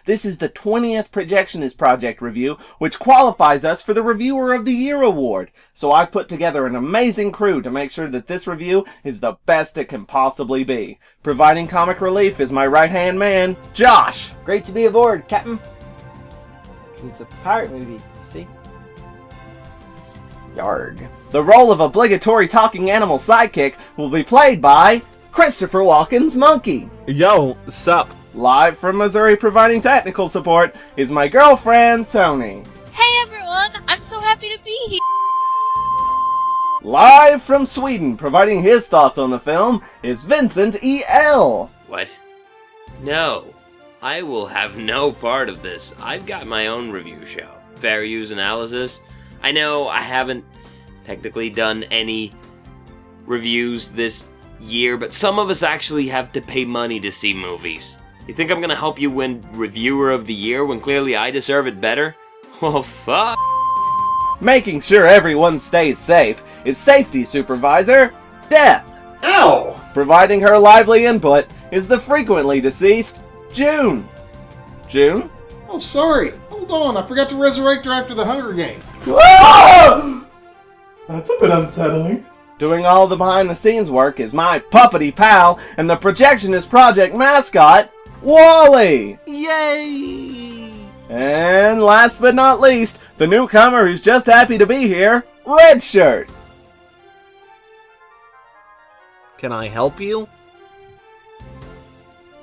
This is the 20th Projectionist Project review, which qualifies us for the Reviewer of the Year award. So I've put together an amazing crew to make sure that this review is the best it can possibly be. Providing comic relief is my right-hand man, Josh. Great to be aboard, Captain. It's a pirate movie, see? Yarg. The role of obligatory talking animal sidekick will be played by Christopher Walken's Monkey. Yo, sup? Live from Missouri providing technical support is my girlfriend, Tony. Hey everyone, I'm so happy to be here. Live from Sweden providing his thoughts on the film is Vincent E.L. What? No. I will have no part of this. I've got my own review show. Fair use analysis. I know I haven't technically done any reviews this year, but some of us actually have to pay money to see movies. You think I'm gonna help you win Reviewer of the Year when clearly I deserve it better? Oh, fuck. Making sure everyone stays safe is Safety Supervisor, Death. Ow! Providing her lively input is the frequently deceased, June. June? Oh, sorry. Hold on, I forgot to resurrect her after the Hunger Games. Ah! That's a bit unsettling. Doing all the behind-the-scenes work is my puppety pal and the Projectionist Project mascot, Wally! Yay! And last but not least, the newcomer who's just happy to be here, Red Shirt. Can I help you?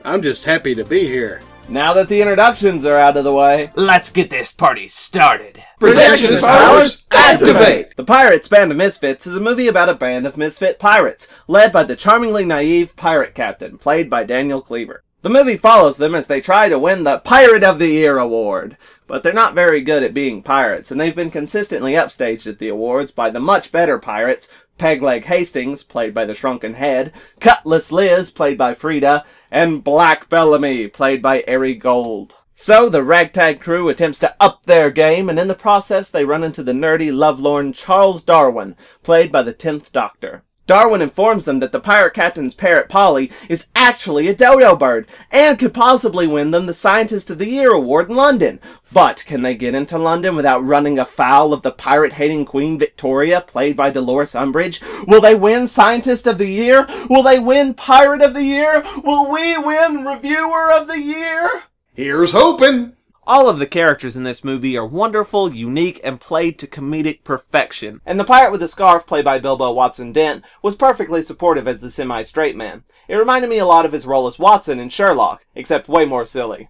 I'm just happy to be here. Now that the introductions are out of the way, let's get this party started. Projectionist powers, activate! The Pirates Band of Misfits is a movie about a band of misfit pirates, led by the charmingly naive pirate captain, played by Daniel Cleaver. The movie follows them as they try to win the Pirate of the Year award. But they're not very good at being pirates, and they've been consistently upstaged at the awards by the much better pirates, Pegleg Hastings, played by the Shrunken Head, Cutlass Liz, played by Frida, and Black Bellamy, played by Ari Gold. So the ragtag crew attempts to up their game, and in the process they run into the nerdy, lovelorn Charles Darwin, played by the 10th Doctor. Darwin informs them that the pirate captain's parrot Polly is actually a dodo bird, and could possibly win them the Scientist of the Year award in London. But can they get into London without running afoul of the pirate-hating Queen Victoria, played by Dolores Umbridge? Will they win Scientist of the Year? Will they win Pirate of the Year? Will we win Reviewer of the Year? Here's hoping! All of the characters in this movie are wonderful, unique, and played to comedic perfection. And the pirate with the scarf, played by Bilbo Watson Dent, was perfectly supportive as the semi-straight man. It reminded me a lot of his role as Watson in Sherlock, except way more silly.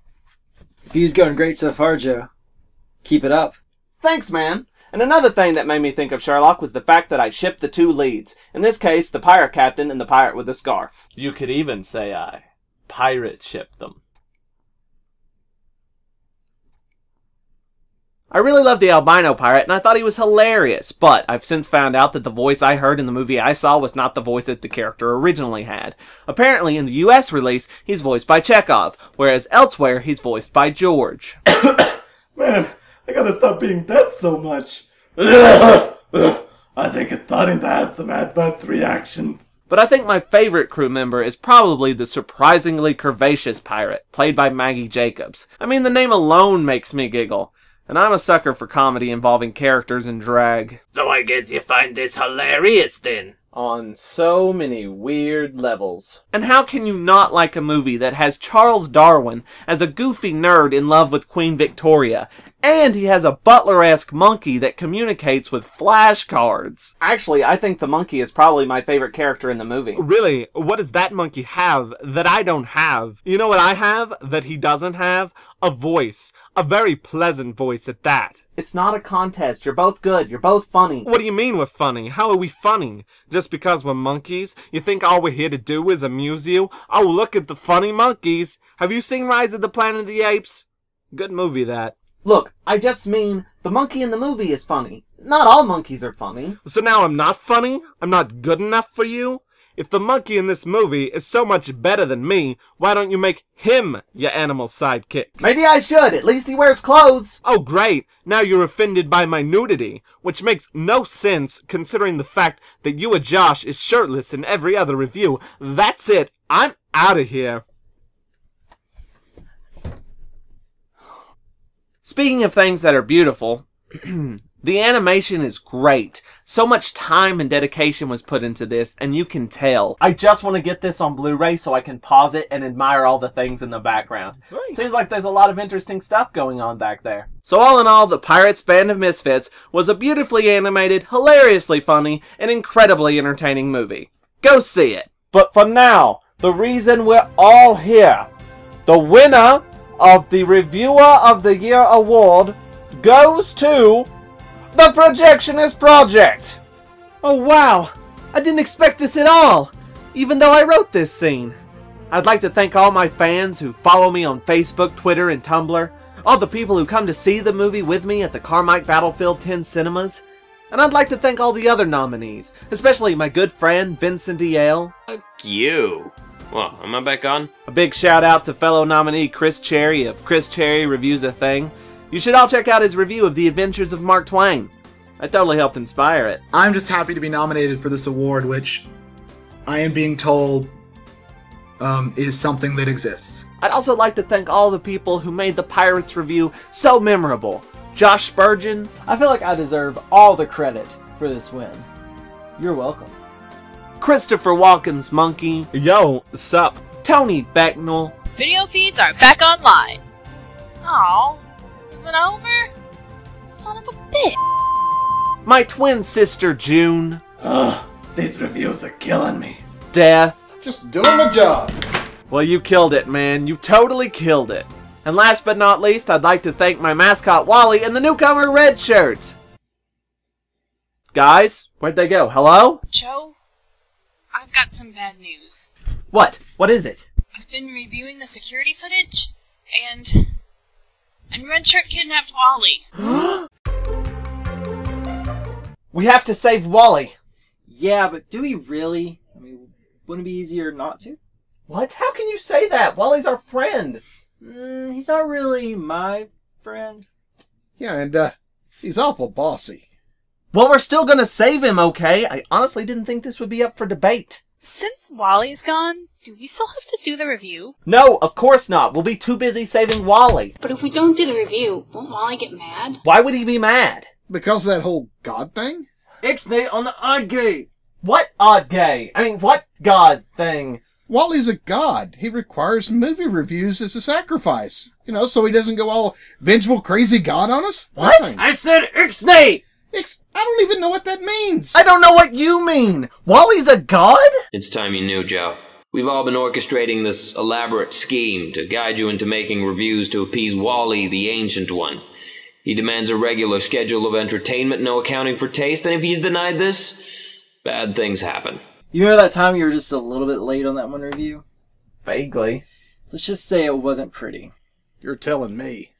View's going great so far, Joe. Keep it up. Thanks, man! And another thing that made me think of Sherlock was the fact that I shipped the two leads. In this case, the pirate captain and the pirate with the scarf. You could even say I pirate ship them. I really loved the albino pirate, and I thought he was hilarious, but I've since found out that the voice I heard in the movie I saw was not the voice that the character originally had. Apparently, in the US release, he's voiced by Chekhov, whereas elsewhere, he's voiced by George. Man, I gotta stop being dead so much. I think it's starting to have some adverse reactions. But I think my favorite crew member is probably the surprisingly curvaceous pirate, played by Maggie Jacobs. I mean, the name alone makes me giggle. And I'm a sucker for comedy involving characters and drag. So I guess you find this hilarious then? On so many weird levels. And how can you not like a movie that has Charles Darwin as a goofy nerd in love with Queen Victoria, and he has a butler-esque monkey that communicates with flashcards? Actually, I think the monkey is probably my favorite character in the movie. Really? What does that monkey have that I don't have? You know what I have that he doesn't have? A voice. A very pleasant voice at that. It's not a contest. You're both good. You're both funny. What do you mean we're funny? How are we funny? Just because we're monkeys? You think all we're here to do is amuse you? Oh, look at the funny monkeys. Have you seen Rise of the Planet of the Apes? Good movie, that. Look, I just mean the monkey in the movie is funny. Not all monkeys are funny. So now I'm not funny? I'm not good enough for you? If the monkey in this movie is so much better than me, why don't you make him your animal sidekick? Maybe I should. At least he wears clothes. Oh, great. Now you're offended by my nudity, which makes no sense considering the fact that you or Josh is shirtless in every other review. That's it. I'm out of here. Speaking of things that are beautiful, the animation is great. So much time and dedication was put into this, and you can tell. I just want to get this on Blu-ray so I can pause it and admire all the things in the background. Right. Seems like there's a lot of interesting stuff going on back there. So all in all, The Pirates Band of Misfits was a beautifully animated, hilariously funny, and incredibly entertaining movie. Go see it. But for now, the reason we're all here, the winner of the Reviewer of the Year award goes to the Projectionist Project! Oh wow, I didn't expect this at all, even though I wrote this scene. I'd like to thank all my fans who follow me on Facebook, Twitter, and Tumblr, all the people who come to see the movie with me at the Carmike Battlefield 10 cinemas, and I'd like to thank all the other nominees, especially my good friend Vincent E.L. Fuck you. Well, am I back on? A big shout out to fellow nominee Chris Cherry of Chris Cherry Reviews a Thing. You should all check out his review of The Adventures of Mark Twain. I totally helped inspire it. I'm just happy to be nominated for this award, which I am being told is something that exists. I'd also like to thank all the people who made the Pirates review so memorable. Josh Spurgeon. I feel like I deserve all the credit for this win. You're welcome. Christopher Walken's Monkey. Yo, sup? Tony Becknell. Video feeds are back online. Aw, is it over? Son of a bitch. My twin sister June. Ugh, these reviews are killing me. Death. Just doing my job. Well, you killed it, man. You totally killed it. And last but not least, I'd like to thank my mascot Wally and the newcomer Red Shirts. Guys, where'd they go? Hello? Joe, I've got some bad news. What? What is it? I've been reviewing the security footage, and Red Shirt kidnapped Wally. We have to save Wally. Yeah, but do we really? I mean, wouldn't it be easier not to? What? How can you say that? Wally's our friend. He's not really my friend. Yeah, and he's awful bossy. Well, we're still gonna save him, okay? I honestly didn't think this would be up for debate. Since Wally's gone, do we still have to do the review? No, of course not. We'll be too busy saving Wally. But if we don't do the review, won't Wally get mad? Why would he be mad? Because of that whole God thing? Ixnay on the odd gate! What odd gay? I mean, what God thing? Wally's a god. He requires movie reviews as a sacrifice. You know, so he doesn't go all vengeful, crazy god on us. What? Nothing. I said Ixnay! I don't even know what that means. I don't know what you mean. Wally's a god? It's time you knew, Joe. We've all been orchestrating this elaborate scheme to guide you into making reviews to appease Wally, the Ancient One. He demands a regular schedule of entertainment, no accounting for taste, and if he's denied this, bad things happen. You remember that time you were just a little bit late on that one review? Vaguely. Let's just say it wasn't pretty. You're telling me.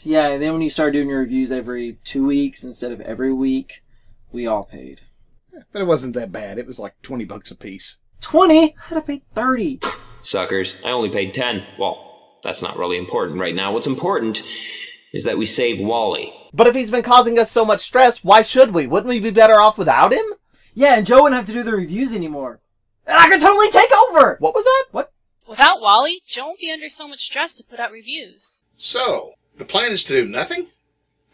Yeah, and then when you started doing your reviews every 2 weeks instead of every week, we all paid. But it wasn't that bad. It was like $20 a piece. 20? I had to pay 30. Suckers, I only paid 10. Well, that's not really important right now. What's important is that we save Wally. But if he's been causing us so much stress, why should we? Wouldn't we be better off without him? Yeah, and Joe wouldn't have to do the reviews anymore. And I could totally take over! What was that? What? Without Wally, Joe won't be under so much stress to put out reviews. So, the plan is to do nothing?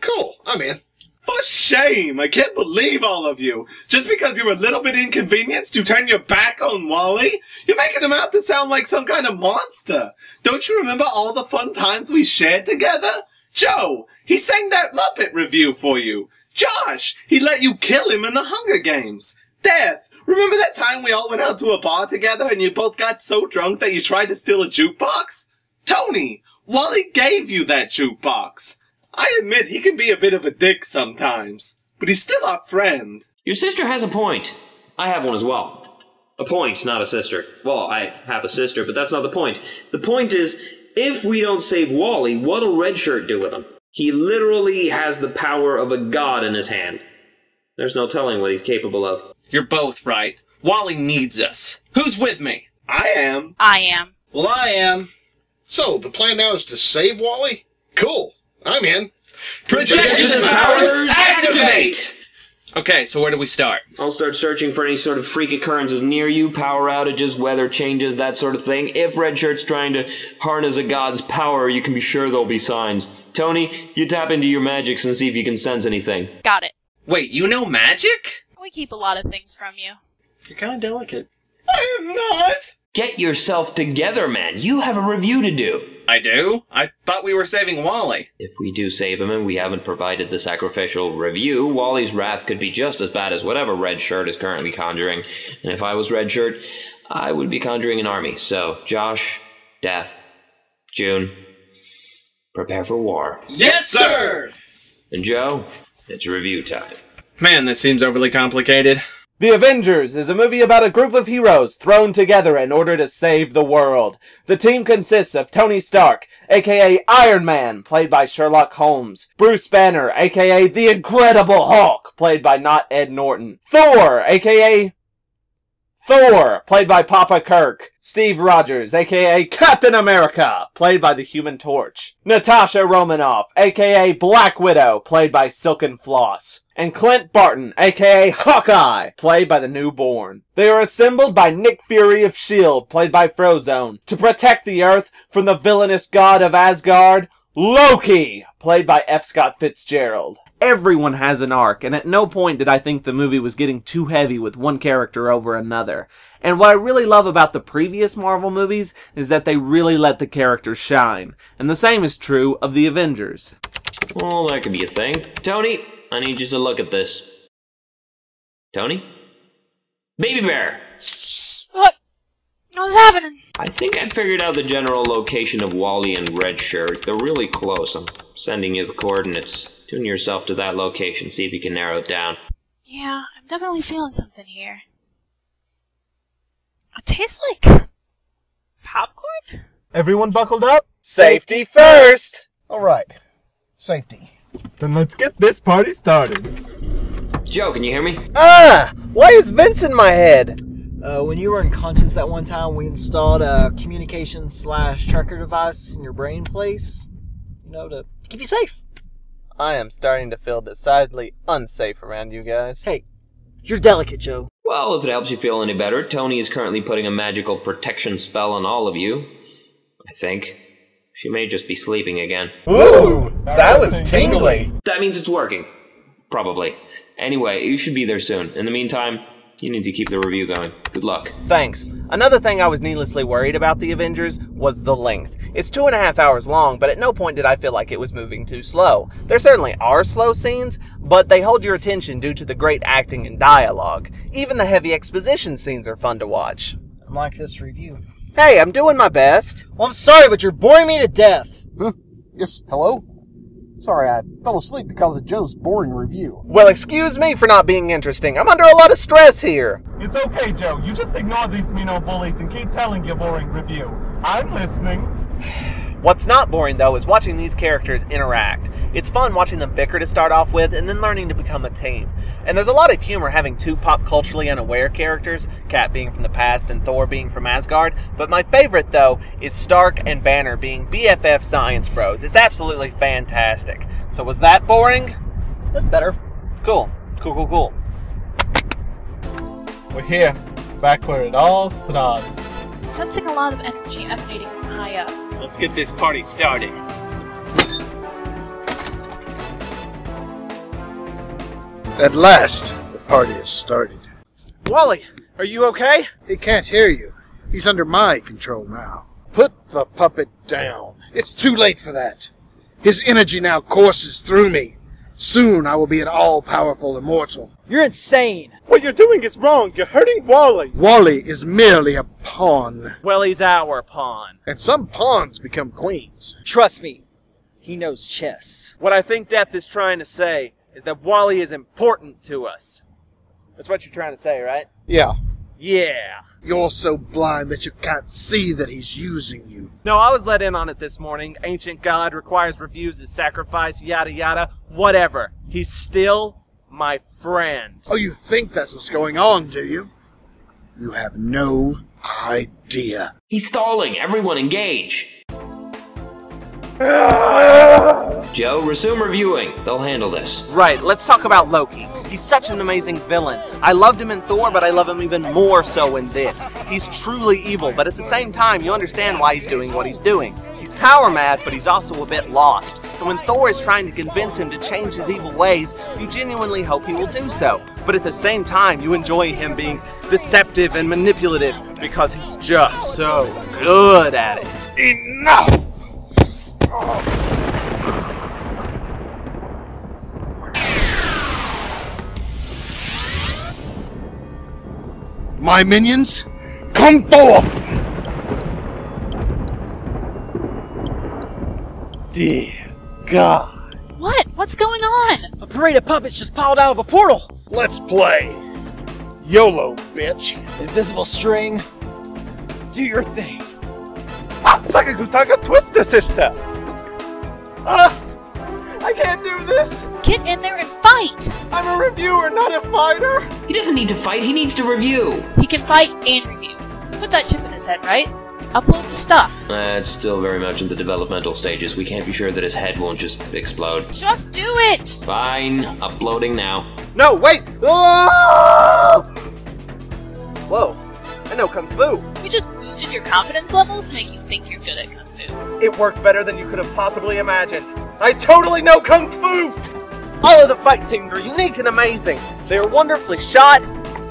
Cool, I'm in. For shame! I can't believe all of you! Just because you're a little bit inconvenienced, you turn your back on Wally? You're making him out to sound like some kind of monster! Don't you remember all the fun times we shared together? Joe, he sang that Muppet review for you! Josh, he let you kill him in the Hunger Games! Death, remember that time we all went out to a bar together and you both got so drunk that you tried to steal a jukebox? Tony, Wally gave you that jukebox! I admit he can be a bit of a dick sometimes, but he's still our friend. Your sister has a point. I have one as well. A point, not a sister. Well, I have a sister, but that's not the point. The point is, if we don't save Wally, what'll Red Shirt do with him? He literally has the power of a god in his hand. There's no telling what he's capable of. You're both right. Wally needs us. Who's with me? I am. I am. Well, I am. So, the plan now is to save Wally? Cool, I'm in. Projectionist powers activate! Okay, so where do we start? I'll start searching for any sort of freak occurrences near you, power outages, weather changes, that sort of thing. If Red Shirt's trying to harness a god's power, you can be sure there'll be signs. Tony, you tap into your magics and see if you can sense anything. Got it. Wait, you know magic? We keep a lot of things from you. You're kind of delicate. I am not! Get yourself together, man. You have a review to do. I do? I thought we were saving Wally. If we do save him and we haven't provided the sacrificial review, Wally's wrath could be just as bad as whatever Red Shirt is currently conjuring. And if I was Red Shirt, I would be conjuring an army. So, Josh, Death, June, prepare for war. Yes, sir! And Joe, it's review time. Man, this seems overly complicated. The Avengers is a movie about a group of heroes thrown together in order to save the world. The team consists of Tony Stark, aka Iron Man, played by Sherlock Holmes, Bruce Banner, aka The Incredible Hulk, played by not Ed Norton, Thor, aka Thor, played by Papa Kirk, Steve Rogers, aka Captain America, played by the Human Torch, Natasha Romanoff, aka Black Widow, played by Silken Floss, and Clint Barton, aka Hawkeye, played by the Newborn. They are assembled by Nick Fury of S.H.I.E.L.D., played by Frozone, to protect the Earth from the villainous god of Asgard, Loki, played by F. Scott Fitzgerald. Everyone has an arc, and at no point did I think the movie was getting too heavy with one character over another. And what I really love about the previous Marvel movies is that they really let the characters shine. And the same is true of the Avengers. Well, that could be a thing. Tony, I need you to look at this. Tony? Baby Bear! What? What's happening? I think I figured out the general location of Wally and Red Shirt. They're really close. I'm sending you the coordinates. Tune yourself to that location, see if you can narrow it down. Yeah, I'm definitely feeling something here. It tastes like popcorn? Everyone buckled up? Safety first! Alright. Safety. Then let's get this party started. Joe, can you hear me? Why is Vince in my head? When you were unconscious that one time, we installed a communication/tracker device in your brain place, to keep you safe. I am starting to feel decidedly unsafe around you guys. Hey, you're delicate, Joe. Well, if it helps you feel any better, Tony is currently putting a magical protection spell on all of you. I think. She may just be sleeping again. Ooh, that was tingly. That means it's working. Probably. Anyway, you should be there soon. In the meantime, you need to keep the review going. Good luck. Thanks. Another thing I was needlessly worried about the Avengers was the length. It's 2.5 hours long, but at no point did I feel like it was moving too slow. There certainly are slow scenes, but they hold your attention due to the great acting and dialogue. Even the heavy exposition scenes are fun to watch. Unlike this review. Hey, I'm doing my best. Well, I'm sorry, but you're boring me to death. Huh? Yes, hello? Sorry, I fell asleep because of Joe's boring review. Well, excuse me for not being interesting. I'm under a lot of stress here. It's okay, Joe. You just ignore these bullies and keep telling your boring review. I'm listening. What's not boring, though, is watching these characters interact. It's fun watching them bicker to start off with, and then learning to become a team. And there's a lot of humor having two pop-culturally unaware characters, Cap being from the past and Thor being from Asgard, but my favorite, though, is Stark and Banner being BFF science bros. It's absolutely fantastic. So was that boring? That's better. Cool. Cool. We're here, back where it all started. Sensing a lot of energy emanating from high up. Let's get this party started. At last, the party has started. Wally, are you okay? He can't hear you. He's under my control now. Put the puppet down. It's too late for that. His energy now courses through me. Soon I will be an all-powerful immortal. You're insane. What you're doing is wrong. You're hurting Wally. Wally is merely a pawn. Well, he's our pawn. And some pawns become queens. Trust me, he knows chess. What I think Death is trying to say is that Wally is important to us. That's what you're trying to say, right? Yeah. Yeah. You're so blind that you can't see that he's using you. No, I was let in on it this morning. Ancient God requires reviews as sacrifice, yada yada, whatever. He's still my friend. Oh, you think that's what's going on, do you? You have no idea. He's stalling. Everyone engage. Joe, resume reviewing. They'll handle this. Right, let's talk about Loki. He's such an amazing villain. I loved him in Thor, but I love him even more so in this. He's truly evil, but at the same time, you understand why he's doing what he's doing. He's power mad, but he's also a bit lost. And when Thor is trying to convince him to change his evil ways, you genuinely hope he will do so. But at the same time, you enjoy him being deceptive and manipulative because he's just so good at it. Enough! My minions, come forth! Dear God. What? What's going on? A parade of puppets just piled out of a portal. Let's play. YOLO, bitch. Invisible string. Do your thing. Sakagutaga Twister Sister! I can't do this! Get in there and fight! I'm a reviewer, not a fighter! He doesn't need to fight, he needs to review. He can fight and review. Put that chip in his head, right? Upload the stuff. It's still very much in the developmental stages. We can't be sure that his head won't just explode. Just do it! Fine, uploading now. No, wait! Oh! Whoa, I know Kung Fu. We just boosted your confidence levels to make you think you're good at Kung Fu. It worked better than you could have possibly imagined. I totally know Kung Fu! All of the fight scenes are unique and amazing. They are wonderfully shot,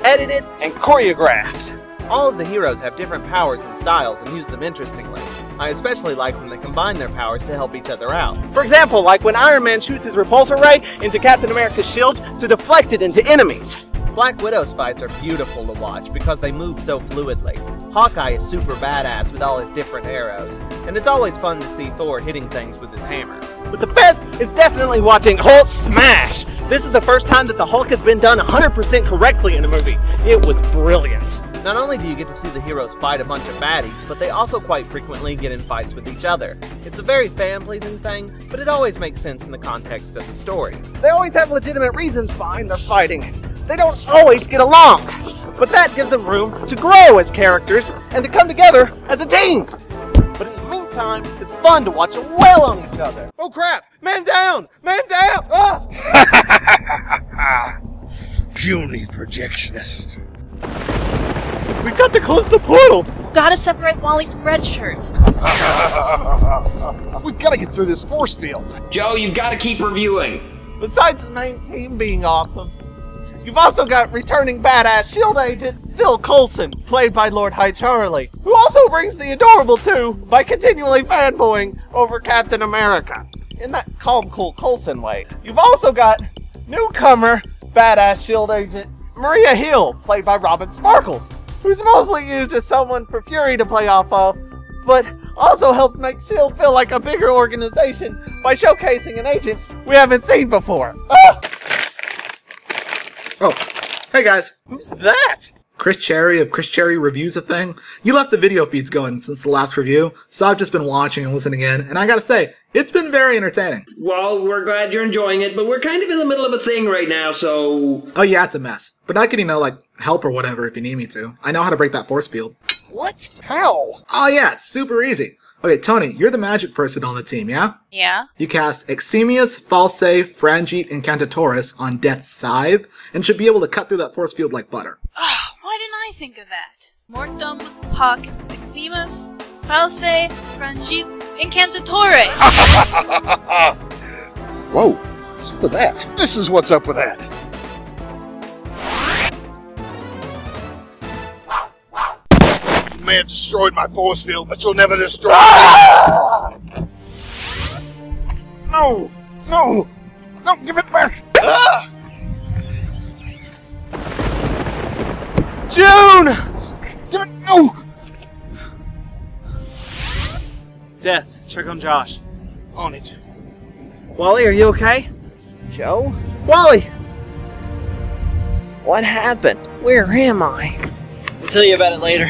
edited, and choreographed. All of the heroes have different powers and styles and use them interestingly. I especially like when they combine their powers to help each other out. For example, like when Iron Man shoots his repulsor ray into Captain America's shield to deflect it into enemies. Black Widow's fights are beautiful to watch because they move so fluidly. Hawkeye is super badass with all his different arrows, and it's always fun to see Thor hitting things with his hammer. But the best is definitely watching Hulk smash! This is the first time that the Hulk has been done 100% correctly in a movie. It was brilliant. Not only do you get to see the heroes fight a bunch of baddies, but they also quite frequently get in fights with each other. It's a very fan-pleasing thing, but it always makes sense in the context of the story. They always have legitimate reasons behind their fighting. They don't always get along, but that gives them room to grow as characters and to come together as a team. But in the meantime, it's fun to watch them wail on each other. Oh crap! Man down! Man down! Ah! Puny projectionist. We've got to close the portal! Gotta separate Wally from Red Shirt. We've got to get through this force field. Joe, you've got to keep reviewing. Besides the main team being awesome, you've also got returning badass S.H.I.E.L.D. agent Phil Coulson, played by Lord High Charlie, who also brings the adorable too by continually fanboying over Captain America, in that calm, cool Coulson way. You've also got newcomer badass S.H.I.E.L.D. agent Maria Hill, played by Robin Sparkles, who's mostly used as someone for Fury to play off of, but also helps make S.H.I.E.L.D. feel like a bigger organization by showcasing an agent we haven't seen before. Oh, hey guys. Who's that? Chris Cherry of Chris Cherry Reviews a Thing. You left the video feeds going since the last review, so I've just been watching and listening in, and I gotta say, it's been very entertaining. Well, we're glad you're enjoying it, but we're kind of in the middle of a thing right now, so... Oh yeah, it's a mess. But I can, help or whatever if you need me to. I know how to break that force field. What? How? Oh yeah, it's super easy. Okay, Tony, you're the magic person on the team, yeah? Yeah? You cast Eximius, Falsae, Frangite, Incantatoris on Death's Scythe, and should be able to cut through that force field like butter. Why didn't I think of that? Mortem, Hoc, Eximus, Falsae, Frangite, Incantatore! Whoa, what's up with that? This is what's up with that. You may have destroyed my force field, but you'll never destroy me. No! No! No, give it back! June! Give it, no! Death, check on Josh. On it. Wally, are you okay? Joe? Wally! What happened? Where am I? I'll tell you about it later.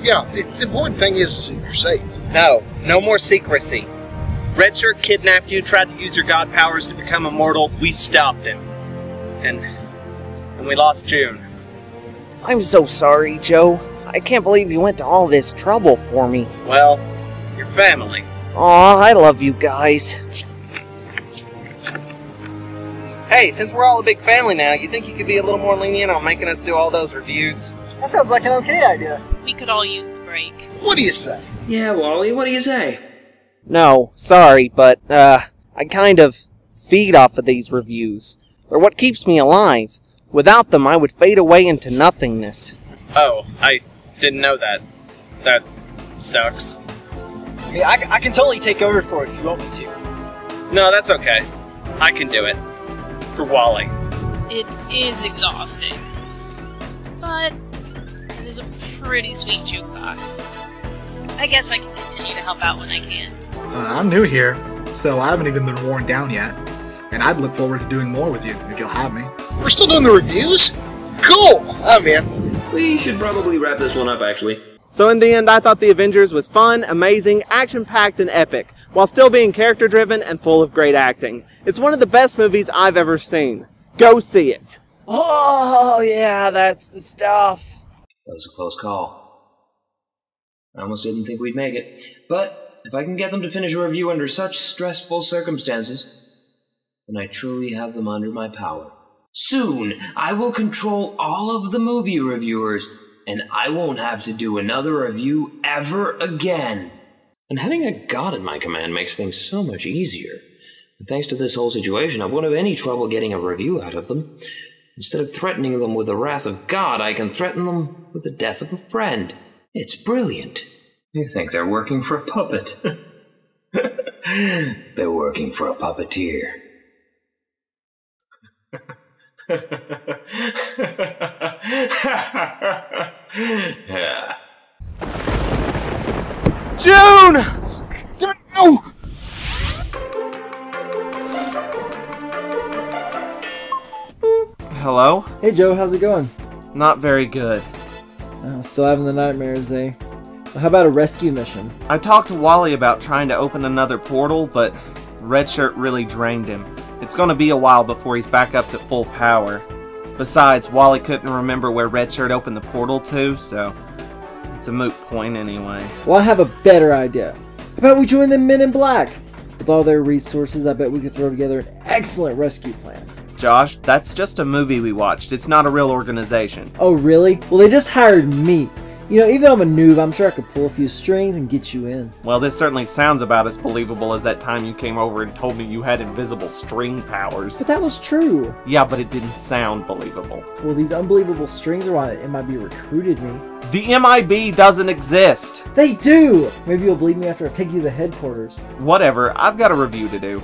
Yeah, the important thing is you're safe. No more secrecy. Redshirt kidnapped you, tried to use your god powers to become immortal. We stopped him. And we lost June. I'm so sorry, Joe. I can't believe you went to all this trouble for me. Well, your family. Aw, I love you guys. Hey, since we're all a big family now, you think you could be a little more lenient on making us do all those reviews? That sounds like an okay idea. We could all use the break. What do you say? Yeah, Wally, what do you say? No, sorry, but, I kind of feed off of these reviews. They're what keeps me alive. Without them, I would fade away into nothingness. Oh, I didn't know that. That sucks. I mean, I can totally take over for it if you want me to. No, that's okay. I can do it. For Wally. It is exhausting. But it is a pretty sweet jukebox. I guess I can continue to help out when I can. I'm new here, so I haven't even been worn down yet. And I'd look forward to doing more with you if you'll have me. We're still doing the reviews? Cool! I'm in. We should probably wrap this one up, actually. So in the end, I thought The Avengers was fun, amazing, action-packed, and epic, while still being character-driven and full of great acting. It's one of the best movies I've ever seen. Go see it. Oh, yeah, that's the stuff. That was a close call. I almost didn't think we'd make it. But if I can get them to finish a review under such stressful circumstances, then I truly have them under my power. Soon, I will control all of the movie reviewers, and I won't have to do another review ever again. And having a god at my command makes things so much easier. And thanks to this whole situation, I won't have any trouble getting a review out of them. Instead of threatening them with the wrath of God, I can threaten them with the death of a friend. It's brilliant. You think they're working for a puppet? They're working for a puppeteer. Yeah. June! No! Hello? Hey Joe, how's it going? Not very good. Still having the nightmares, eh? Well, how about a rescue mission? I talked to Wally about trying to open another portal, but Red Shirt really drained him. It's gonna be a while before he's back up to full power. Besides, Wally couldn't remember where Red Shirt opened the portal to, so it's a moot point anyway. Well, I have a better idea. How about we join the Men in Black? With all their resources, I bet we could throw together an excellent rescue plan. Josh, that's just a movie we watched. It's not a real organization. Oh, really? Well, they just hired me. You know, even though I'm a noob, I'm sure I could pull a few strings and get you in. Well, this certainly sounds about as believable as that time you came over and told me you had invisible string powers. But that was true. Yeah, but it didn't sound believable. Well, these unbelievable strings are why the MIB recruited me. The MIB doesn't exist! They do! Maybe you'll believe me after I take you to the headquarters. Whatever, I've got a review to do.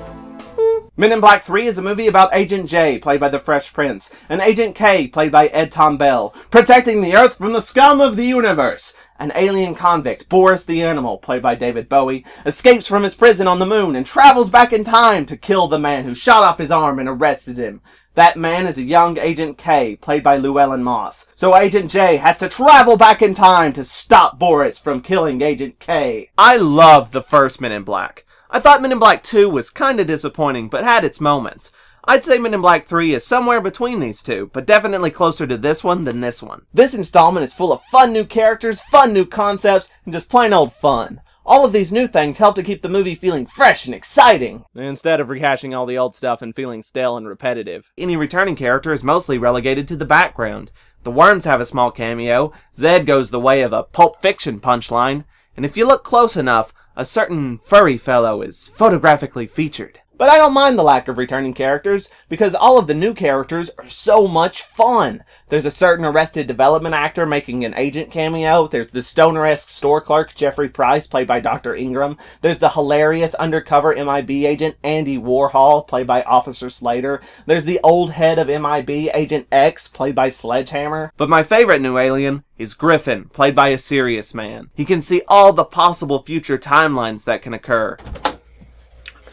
Men in Black 3 is a movie about Agent J, played by the Fresh Prince, and Agent K, played by Ed Tom Bell, protecting the Earth from the scum of the universe. An alien convict, Boris the Animal, played by David Bowie, escapes from his prison on the moon and travels back in time to kill the man who shot off his arm and arrested him. That man is a young Agent K, played by Llewellyn Moss. So Agent J has to travel back in time to stop Boris from killing Agent K. I love the first Men in Black. I thought Men in Black 2 was kinda disappointing, but had its moments. I'd say Men in Black 3 is somewhere between these two, but definitely closer to this one than this one. This installment is full of fun new characters, fun new concepts, and just plain old fun. All of these new things help to keep the movie feeling fresh and exciting, instead of rehashing all the old stuff and feeling stale and repetitive. Any returning character is mostly relegated to the background. The Worms have a small cameo, Zed goes the way of a Pulp Fiction punchline, and if you look close enough, a certain furry fellow is photographically featured. But I don't mind the lack of returning characters, because all of the new characters are so much fun. There's a certain Arrested Development actor making an agent cameo. There's the stoner-esque store clerk, Jeffrey Price, played by Dr. Ingram. There's the hilarious undercover MIB agent, Andy Warhol, played by Officer Slater. There's the old head of MIB, Agent X, played by Sledgehammer. But my favorite new alien is Griffin, played by a serious man. He can see all the possible future timelines that can occur.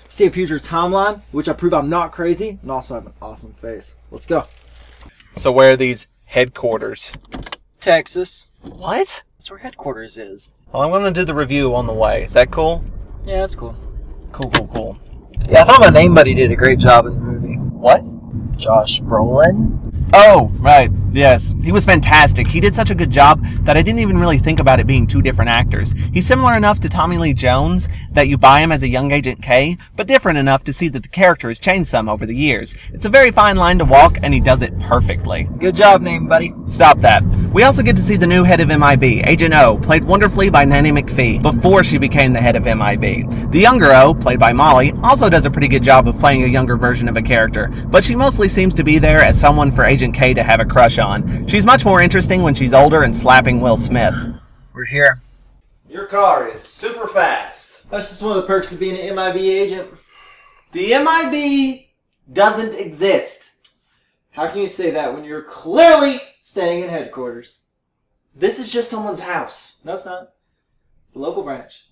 See a future timeline, which I prove I'm not crazy, and also have an awesome face. Let's go. So where are these headquarters? Texas. What? That's where headquarters is. Well, I'm going to do the review on the way. Is that cool? Yeah, that's cool. Cool. Yeah, I thought my name buddy did a great job in the movie. What? Josh Brolin. Oh, right. Yes, he was fantastic. He did such a good job that I didn't even really think about it being two different actors. He's similar enough to Tommy Lee Jones that you buy him as a young Agent K, but different enough to see that the character has changed some over the years. It's a very fine line to walk, and he does it perfectly. Good job, name buddy. Stop that. We also get to see the new head of MIB, Agent O, played wonderfully by Nanny McPhee, before she became the head of MIB. The younger O, played by Molly, also does a pretty good job of playing a younger version of a character, but she mostly seems to be there as someone for Agent K to have a crush on. She's much more interesting when she's older and slapping Will Smith. We're here. Your car is super fast. That's just one of the perks of being an MIB agent. The MIB doesn't exist. How can you say that when you're clearly staying at headquarters? This is just someone's house. No, it's not. It's the local branch.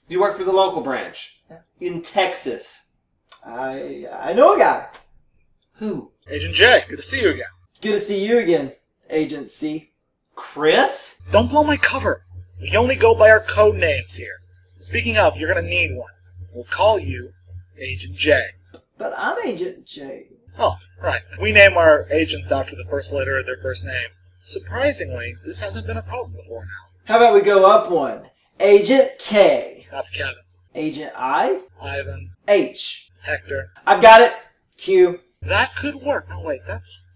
You work for the local branch? Yeah. In Texas. I know a guy. Who? Agent J, good to see you again. It's good to see you again, Agent C. Chris? Don't blow my cover. We only go by our code names here. Speaking of, you're gonna need one. We'll call you Agent J. But I'm Agent J. Oh, right. We name our agents after the first letter of their first name. Surprisingly, this hasn't been a problem before now. How about we go up one? Agent K. That's Kevin. Agent I. Ivan. H. Hector. I've got it. Q. That could work. Oh wait, that's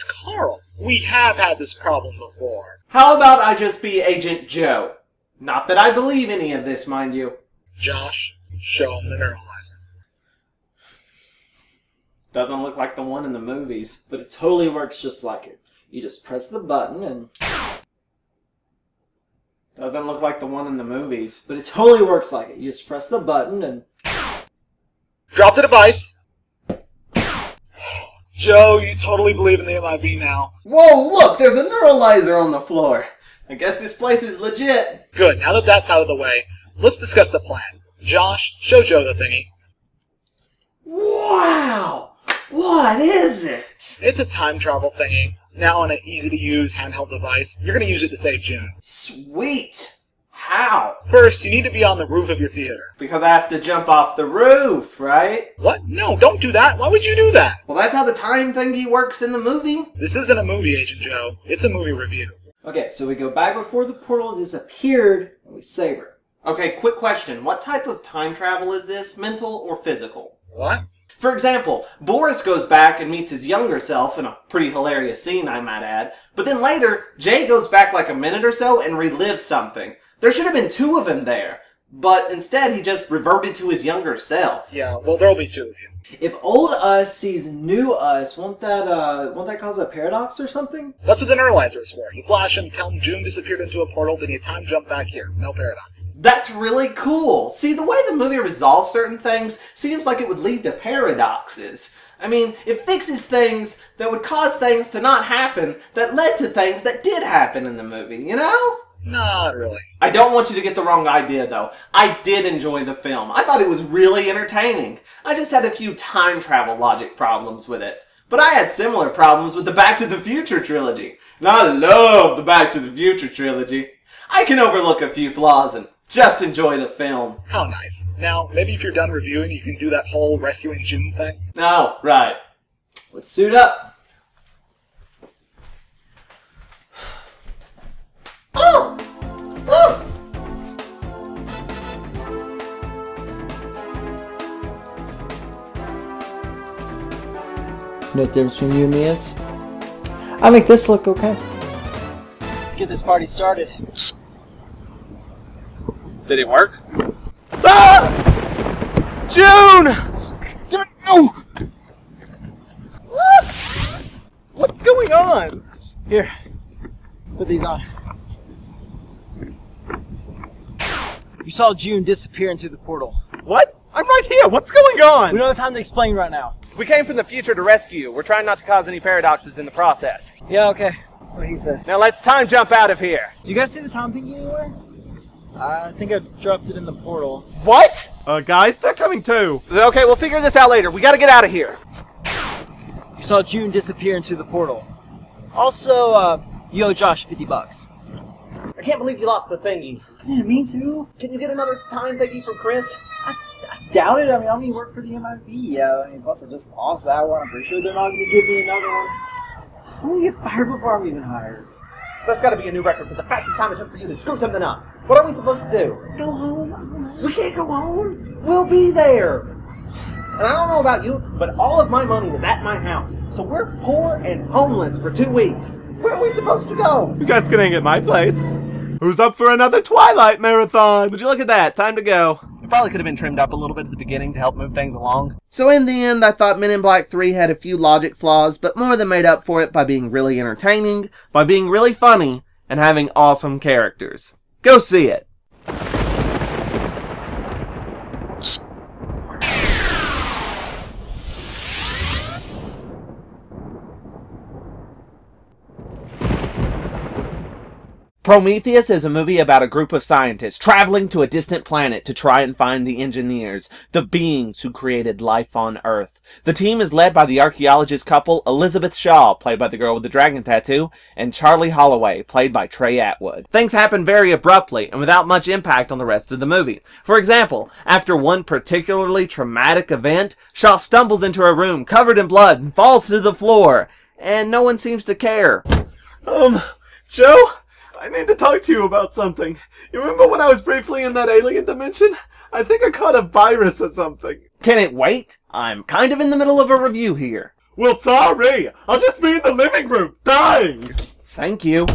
Carl. We have had this problem before. How about I just be Agent Joe? Not that I believe any of this, mind you. Josh, show him the neuralizer. Doesn't look like the one in the movies. But it totally works just like it. You just press the button and... Doesn't look like the one in the movies. But it totally works like it. You just press the button and... Drop the device. Joe, you totally believe in the MIB now. Whoa, look! There's a neuralizer on the floor. I guess this place is legit. Good, now that that's out of the way, let's discuss the plan. Josh, show Joe the thingy. Wow! What is it? It's a time travel thingy. Now on an easy-to-use handheld device. You're going to use it to save June. Sweet! How? First, you need to be on the roof of your theater. Because I have to jump off the roof, right? What? No, don't do that. Why would you do that? Well, that's how the time thingy works in the movie. This isn't a movie, Agent Joe. It's a movie review. Okay, so we go back before the portal disappeared, and we save her. Okay, quick question. What type of time travel is this? Mental or physical? What? For example, Boris goes back and meets his younger self in a pretty hilarious scene, I might add. But then later, Jay goes back like a minute or so and relives something. There should have been two of him there. But instead, he just reverted to his younger self. Yeah, well, there'll be two of you. If old us sees new us, won't that cause a paradox or something? That's what the neuralizer is for. You flash and tell him June disappeared into a portal, then you time jump back here. No paradoxes. That's really cool. See, the way the movie resolves certain things seems like it would lead to paradoxes. I mean, it fixes things that would cause things to not happen that led to things that did happen in the movie, you know? Not really. I don't want you to get the wrong idea, though. I did enjoy the film. I thought it was really entertaining. I just had a few time travel logic problems with it. But I had similar problems with the Back to the Future trilogy. And I love the Back to the Future trilogy. I can overlook a few flaws and just enjoy the film. How nice. Now, maybe if you're done reviewing, you can do that whole rescuing June thing. Oh, right. Let's suit up. Oh! Oh! You know what the difference between you and me is? I make this look okay. Let's get this party started. Did it work? Ah! June! No! What's going on? Here, put these on. You saw June disappear into the portal. What? I'm right here. What's going on? We don't have time to explain right now. We came from the future to rescue you. We're trying not to cause any paradoxes in the process. Yeah, okay. What he said. Now let's time jump out of here. Do you guys see the time thingy anywhere? I think I dropped it in the portal. What? Guys, they're coming too. Okay, we'll figure this out later. We gotta get out of here. You saw June disappear into the portal. Also, you owe Josh $50. I can't believe you lost the thingy. Yeah, me too. Can you get another time thingy from Chris? I doubt it. I mean, I don't even work for the MIB. Yeah, I mean, plus I just lost that one. I'm pretty sure they're not going to give me another one. I'm gonna get fired before I'm even hired. That's gotta be a new record for the fastest time it took for you to screw something up. What are we supposed to do? Go home? We can't go home. We'll be there. And I don't know about you, but all of my money is at my house. So we're poor and homeless for 2 weeks. Where are we supposed to go? You guys can hang at my place. Who's up for another Twilight marathon? Would you look at that? Time to go. It probably could have been trimmed up a little bit at the beginning to help move things along. So in the end, I thought Men in Black 3 had a few logic flaws, but more than made up for it by being really entertaining, By being really funny, and having awesome characters. Go see it. Prometheus is a movie about a group of scientists traveling to a distant planet to try and find the engineers, the beings who created life on Earth. The team is led by the archaeologist couple Elizabeth Shaw, played by the girl with the dragon tattoo, and Charlie Holloway, played by Trey Atwood. Things happen very abruptly and without much impact on the rest of the movie. For example, after one particularly traumatic event, Shaw stumbles into a room covered in blood and falls to the floor, and no one seems to care. Joe? I need to talk to you about something. You remember when I was briefly in that alien dimension? I think I caught a virus or something. Can it wait? I'm kind of in the middle of a review here. Well, sorry. I'll just be in the living room, dying. Thank you.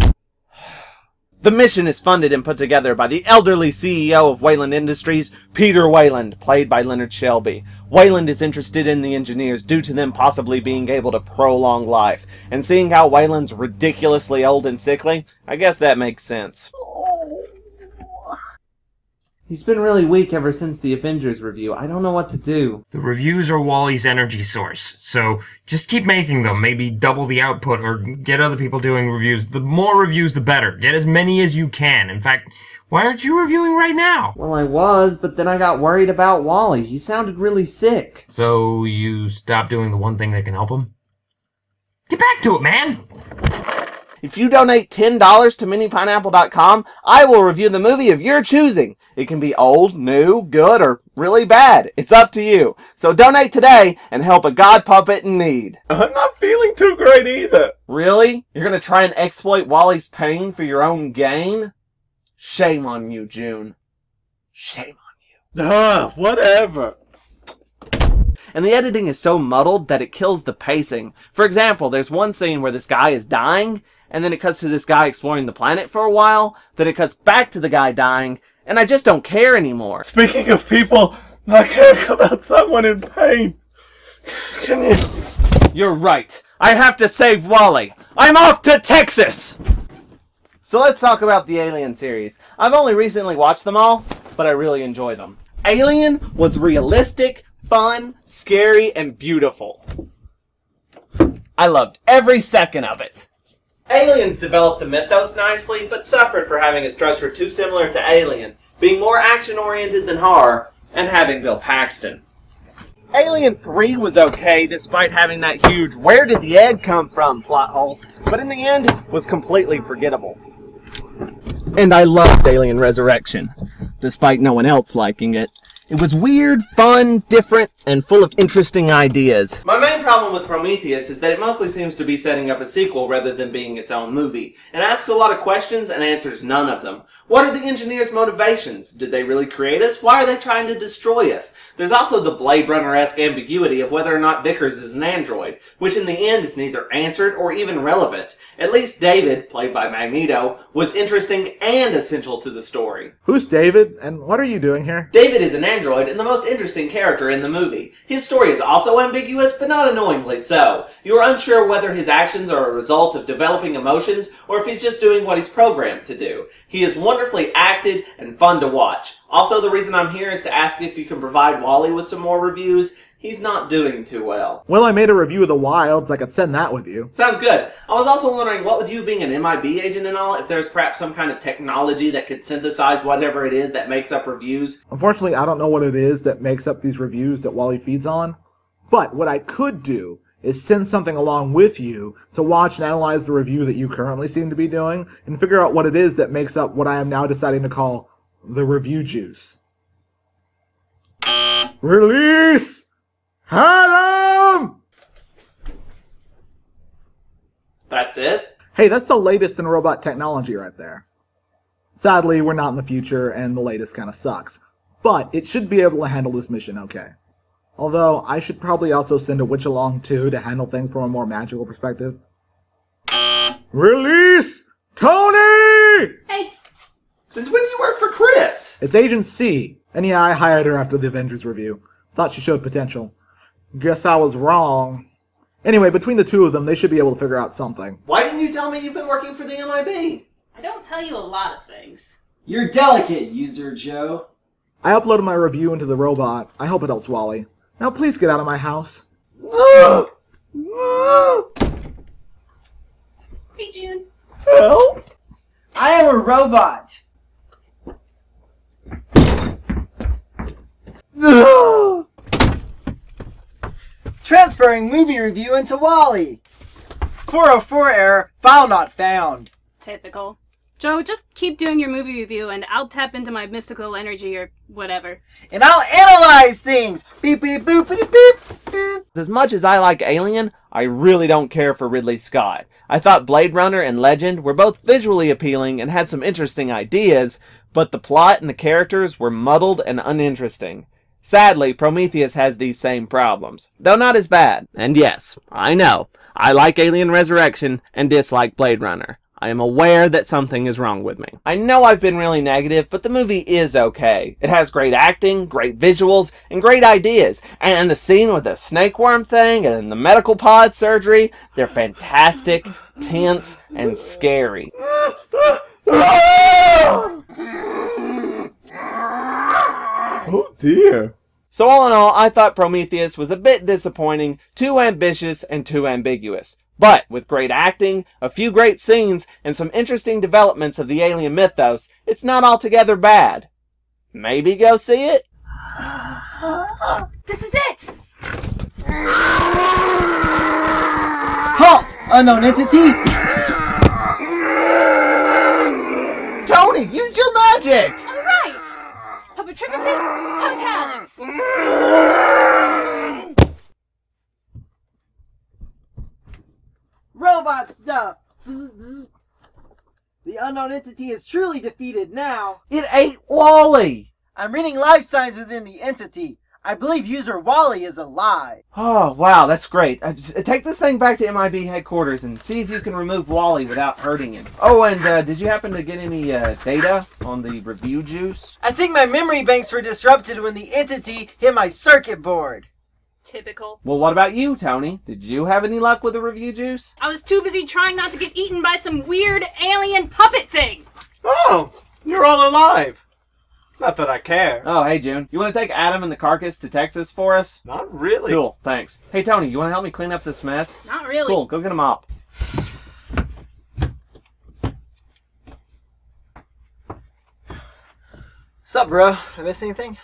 The mission is funded and put together by the elderly CEO of Wayland Industries, Peter Wayland, played by Leonard Shelby. Wayland is interested in the engineers due to them possibly being able to prolong life. And seeing how Wayland's ridiculously old and sickly, I guess that makes sense. He's been really weak ever since the Avengers review. I don't know what to do. The reviews are Wally's energy source, so just keep making them. Maybe double the output or get other people doing reviews. The more reviews, the better. Get as many as you can. In fact, why aren't you reviewing right now? Well, I was, but then I got worried about Wally. He sounded really sick. So you stopped doing the one thing that can help him? Get back to it, man! If you donate $10 to MiniPineapple.com, I will review the movie of your choosing. It can be old, new, good, or really bad. It's up to you. So donate today and help a god puppet in need. I'm not feeling too great either. Really? You're gonna try and exploit Wally's pain for your own gain? Shame on you, June. Shame on you. Whatever. And the editing is so muddled that it kills the pacing. For example, there's one scene where this guy is dying, and then it cuts to this guy exploring the planet for a while, then it cuts back to the guy dying, and I just don't care anymore. Speaking of people not caring about someone in pain, can you... You're right. I have to save Wally. I'm off to Texas! So let's talk about the Alien series. I've only recently watched them all, but I really enjoy them. Alien was realistic, fun, scary, and beautiful. I loved every second of it. Aliens developed the mythos nicely, but suffered for having a structure too similar to Alien, being more action-oriented than horror, and having Bill Paxton. Alien 3 was okay, despite having that huge "where did the egg come from" plot hole, but in the end, was completely forgettable. And I loved Alien Resurrection, despite no one else liking it. It was weird, fun, different, and full of interesting ideas. My main problem with Prometheus is that it mostly seems to be setting up a sequel rather than being its own movie. It asks a lot of questions and answers none of them. What are the engineers' motivations? Did they really create us? Why are they trying to destroy us? There's also the Blade Runner-esque ambiguity of whether or not Vickers is an android, which in the end is neither answered or even relevant. At least David, played by Magneto, was interesting and essential to the story. Who's David, and what are you doing here? David is an android and the most interesting character in the movie. His story is also ambiguous, but not annoyingly so. You are unsure whether his actions are a result of developing emotions or if he's just doing what he's programmed to do. He is wonderfully acted and fun to watch. Also, the reason I'm here is to ask if you can provide Wally with some more reviews. He's not doing too well. Well, I made a review of The Wilds. I could send that with you. Sounds good. I was also wondering, what with you being an MIB agent and all, if there's perhaps some kind of technology that could synthesize whatever it is that makes up reviews? Unfortunately, I don't know what it is that makes up these reviews that Wally feeds on. But what I could do is send something along with you to watch and analyze the review that you currently seem to be doing and figure out what it is that makes up what I am now deciding to call the review juice. Release Adam! The That's it? Hey, that's the latest in robot technology right there. Sadly, we're not in the future, and the latest kind of sucks. But it should be able to handle this mission okay. Although, I should probably also send a witch along too to handle things from a more magical perspective. Release Tony! Hey! Since when do you work for Chris? It's Agent C. And yeah, I hired her after the Avengers review. Thought she showed potential. Guess I was wrong. Anyway, between the two of them, they should be able to figure out something. Why didn't you tell me you've been working for the MIB? I don't tell you a lot of things. You're delicate, user Joe. I uploaded my review into the robot. I hope it helps Wally. Now please get out of my house. Hey, June. Help! I am a robot. Transferring movie review into Wally. 404 error, file not found. Typical. Joe, just keep doing your movie review and I'll tap into my mystical energy or whatever. And I'll analyze things! Beepity boopity beep beep. As much as I like Alien, I really don't care for Ridley Scott. I thought Blade Runner and Legend were both visually appealing and had some interesting ideas, but the plot and the characters were muddled and uninteresting. Sadly, Prometheus has these same problems, though not as bad. And yes, I know, I like Alien Resurrection and dislike Blade Runner. I am aware that something is wrong with me. I know I've been really negative, but the movie is okay. It has great acting, great visuals, and great ideas. And the scene with the snake worm thing and the medical pod surgery, they're fantastic, tense, and scary. Oh dear. So all in all, I thought Prometheus was a bit disappointing, too ambitious, and too ambiguous. But with great acting, a few great scenes, and some interesting developments of the alien mythos, it's not altogether bad. Maybe go see it? This is it! Halt! Unknown entity! Tony, use your magic! Alright! Puppetropicus totalis! Robot stuff! Bzz, bzz. The unknown entity is truly defeated now. It ate Wally! I'm reading life signs within the entity. I believe user Wally is alive. Oh, wow, that's great. Take this thing back to MIB headquarters and see if you can remove Wally without hurting him. Oh, and did you happen to get any data on the review juice? I think my memory banks were disrupted when the entity hit my circuit board. Typical. Well, what about you, Tony? Did you have any luck with the review juice? I was too busy trying not to get eaten by some weird alien puppet thing. Oh, you're all alive. Not that I care. Oh, hey, June. You want to take Adam and the carcass to Texas for us? Not really. Cool, thanks. Hey, Tony, you want to help me clean up this mess? Not really. Cool, go get a mop. Sup, bro? I miss anything?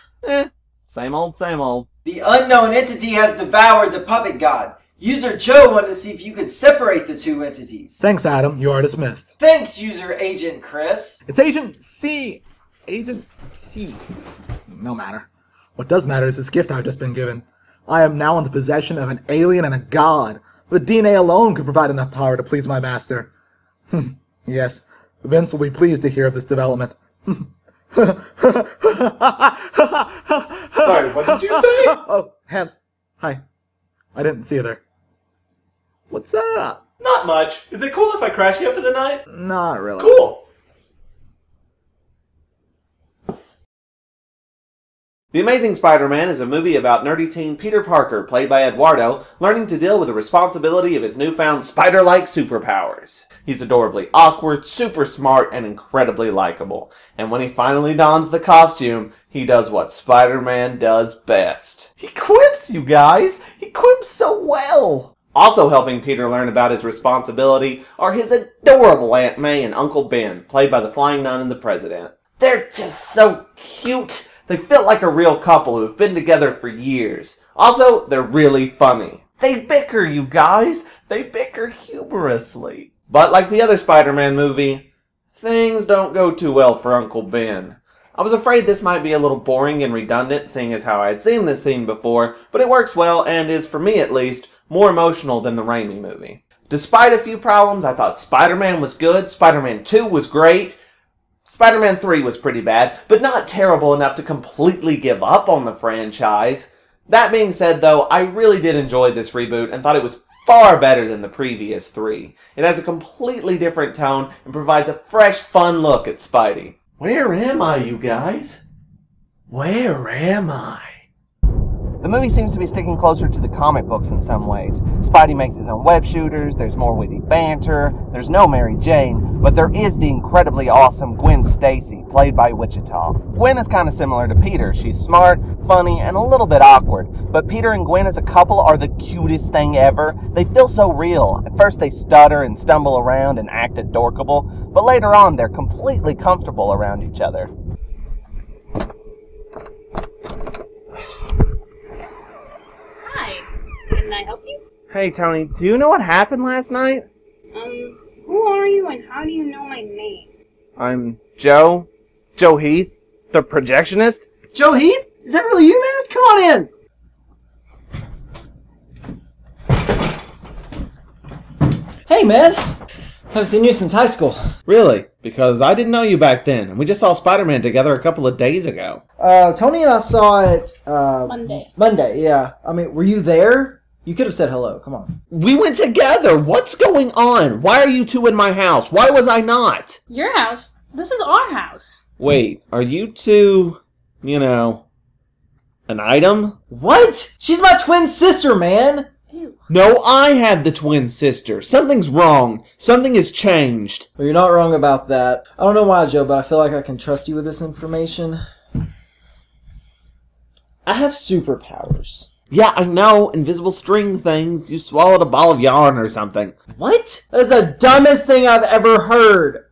Same old, same old. The unknown entity has devoured the puppet god. User Joe wanted to see if you could separate the two entities. Thanks, Adam. You are dismissed. Thanks, user Agent Chris. It's Agent C. Agent C. No matter. What does matter is this gift I've just been given. I am now in the possession of an alien and a god. But DNA alone could provide enough power to please my master. Yes, Vince will be pleased to hear of this development. Sorry, what did you say? Oh, Hans. Hi. I didn't see you there. What's up? Not much. Is it cool if I crash here for the night? Not really. Cool. The Amazing Spider-Man is a movie about nerdy teen Peter Parker, played by Eduardo, learning to deal with the responsibility of his newfound spider-like superpowers. He's adorably awkward, super smart, and incredibly likable. And when he finally dons the costume, he does what Spider-Man does best. He quips, you guys! He quips so well! Also helping Peter learn about his responsibility are his adorable Aunt May and Uncle Ben, played by the Flying Nun and the President. They're just so cute! They feel like a real couple who have been together for years. Also, they're really funny. They bicker, you guys! They bicker humorously. But like the other Spider-Man movie, things don't go too well for Uncle Ben. I was afraid this might be a little boring and redundant, seeing as how I had seen this scene before, but it works well and is, for me at least, more emotional than the Raimi movie. Despite a few problems, I thought Spider-Man was good, Spider-Man 2 was great, Spider-Man 3 was pretty bad, but not terrible enough to completely give up on the franchise. That being said, though, I really did enjoy this reboot and thought it was far better than the previous 3. It has a completely different tone and provides a fresh, fun look at Spidey. Where am I, you guys? Where am I? The movie seems to be sticking closer to the comic books in some ways. Spidey makes his own web shooters, there's more witty banter, there's no Mary Jane, but there is the incredibly awesome Gwen Stacy, played by Wichita. Gwen is kind of similar to Peter. She's smart, funny, and a little bit awkward, but Peter and Gwen as a couple are the cutest thing ever. They feel so real. At first they stutter and stumble around and act adorkable, but later on they're completely comfortable around each other. Can I help you? Hey, Tony, do you know what happened last night? Who are you and how do you know my name? I'm Joe. Joe Heath, the projectionist. Joe Heath? Is that really you, man? Come on in! Hey, man! Haven't seen you since high school. Really? Because I didn't know you back then, and we just saw Spider-Man together a couple of days ago. Tony and I saw it, Monday. Monday, yeah. I mean, were you there? You could have said hello, come on. We went together! What's going on? Why are you two in my house? Why was I not? Your house? This is our house. Wait, are you two, you know, an item? What? She's my twin sister, man! Ew. No, I have the twin sister. Something's wrong. Something has changed. Well, you're not wrong about that. I don't know why, Joe, but I feel like I can trust you with this information. I have superpowers. Yeah, I know. Invisible string things. You swallowed a ball of yarn or something. What? That is the dumbest thing I've ever heard.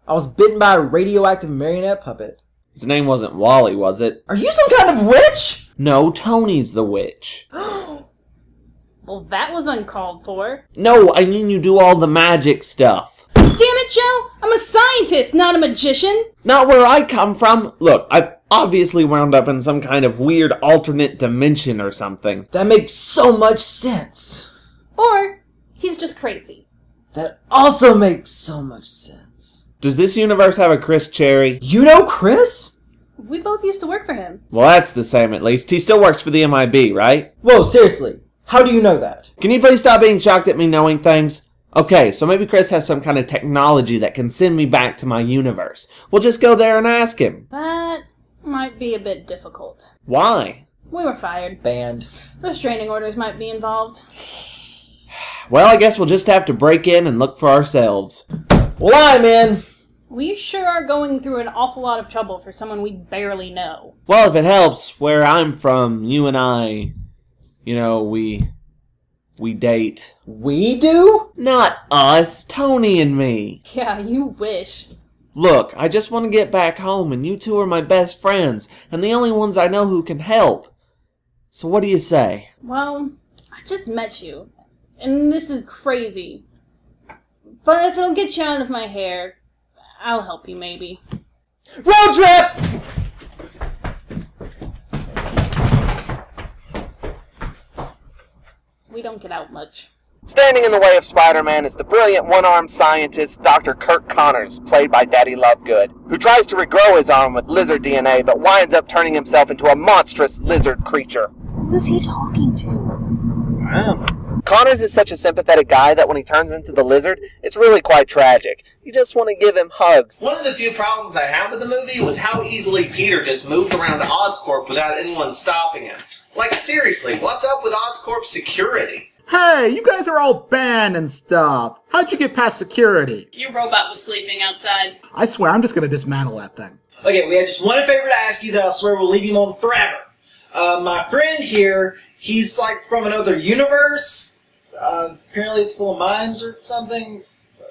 I was bitten by a radioactive marionette puppet. His name wasn't Wally, was it? Are you some kind of witch? No, Tony's the witch. Well, that was uncalled for. No, I mean you do all the magic stuff. Damn it, Joe! I'm a scientist, not a magician! Not where I come from. Look, I've obviously wound up in some kind of weird alternate dimension or something. That makes so much sense. Or, he's just crazy. That also makes so much sense. Does this universe have a Chris Cherry? You know Chris? We both used to work for him. Well, that's the same at least. He still works for the MIB, right? Whoa, seriously. How do you know that? Can you please stop being shocked at me knowing things? Okay, so maybe Chris has some kind of technology that can send me back to my universe. We'll just go there and ask him. That might be a bit difficult. Why? We were fired. Banned. Restraining orders might be involved. Well, I guess we'll just have to break in and look for ourselves. Why, man? We sure are going through an awful lot of trouble for someone we barely know. Well, if it helps, where I'm from, you and I, you know, we date. We do? Not us, Tony and me. Yeah, you wish. Look, I just want to get back home, and you two are my best friends, and the only ones I know who can help. So what do you say? Well, I just met you, and this is crazy. But if it'll get you out of my hair, I'll help you maybe. Road trip! We don't get out much. Standing in the way of Spider-Man is the brilliant one-armed scientist Dr. Kirk Connors, played by Daddy Lovegood, who tries to regrow his arm with lizard DNA but winds up turning himself into a monstrous lizard creature. Who's he talking to? I don't know. Connors is such a sympathetic guy that when he turns into the lizard, it's really quite tragic. You just want to give him hugs. One of the few problems I had with the movie was how easily Peter just moved around Oscorp without anyone stopping him. Like, seriously, what's up with Oscorp's security? Hey, you guys are all banned and stuff. How'd you get past security? Your robot was sleeping outside. I swear, I'm just gonna dismantle that thing. Okay, we have just one favor to ask you that I swear will leave you alone forever. My friend here, he's like from another universe. Apparently it's full of mimes or something.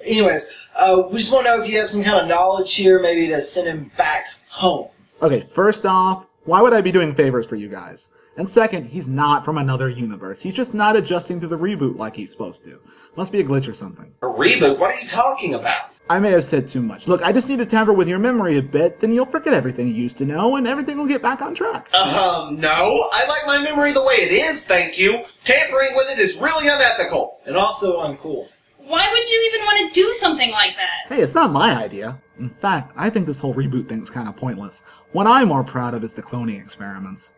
Anyways, we just want to know if you have some kind of knowledge here, maybe to send him back home. Okay, first off, why would I be doing favors for you guys? And second, he's not from another universe. He's just not adjusting to the reboot like he's supposed to. Must be a glitch or something. A reboot? What are you talking about? I may have said too much. Look, I just need to tamper with your memory a bit, then you'll forget everything you used to know, and everything will get back on track. No. I like my memory the way it is, thank you. Tampering with it is really unethical. And also uncool. Why would you even want to do something like that? Hey, it's not my idea. In fact, I think this whole reboot thing's kind of pointless. What I'm more proud of is the cloning experiments.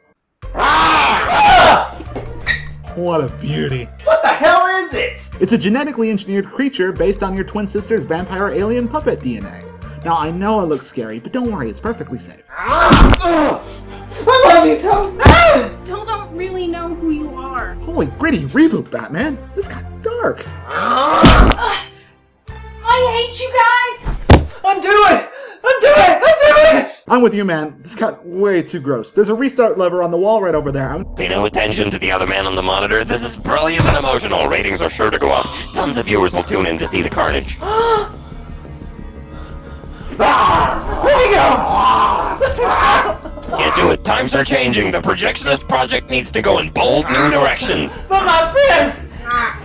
What a beauty. What the hell is it? It's a genetically engineered creature based on your twin sister's vampire alien puppet DNA. Now, I know it looks scary, but don't worry, it's perfectly safe. I love you, Toad. Still don't really know who you are. Holy gritty reboot, Batman. This got dark. I hate you guys. Undo it! Undo it! Undo it! I'm with you, man. This got way too gross. There's a restart lever on the wall right over there. Pay no attention to the other man on the monitor. This is brilliant and emotional. Ratings are sure to go up. Tons of viewers will tune in to see the carnage. Let me go! Can't do it. Times are changing. The Projectionist Project needs to go in bold new directions. But my friend!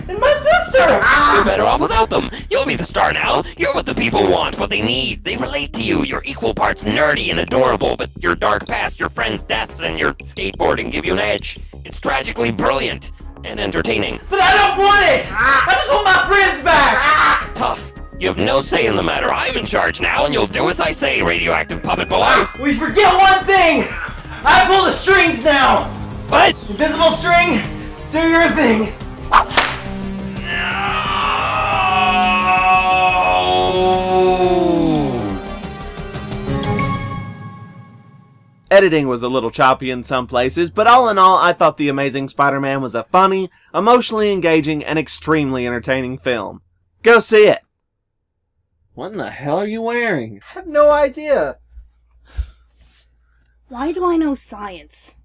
And my sister! You're better off without them. You'll be the star now. You're what the people want, what they need. They relate to you. You're equal parts nerdy and adorable, but your dark past, your friends' deaths, and your skateboarding give you an edge. It's tragically brilliant and entertaining. But I don't want it! I just want my friends back! Tough. You have no say in the matter. I'm in charge now, and you'll do as I say, radioactive puppet boy. We forget one thing! I pull the strings now! What? Invisible string, do your thing! Editing was a little choppy in some places, but all in all, I thought The Amazing Spider-Man was a funny, emotionally engaging, and extremely entertaining film. Go see it! What in the hell are you wearing? I have no idea. Why do I know science?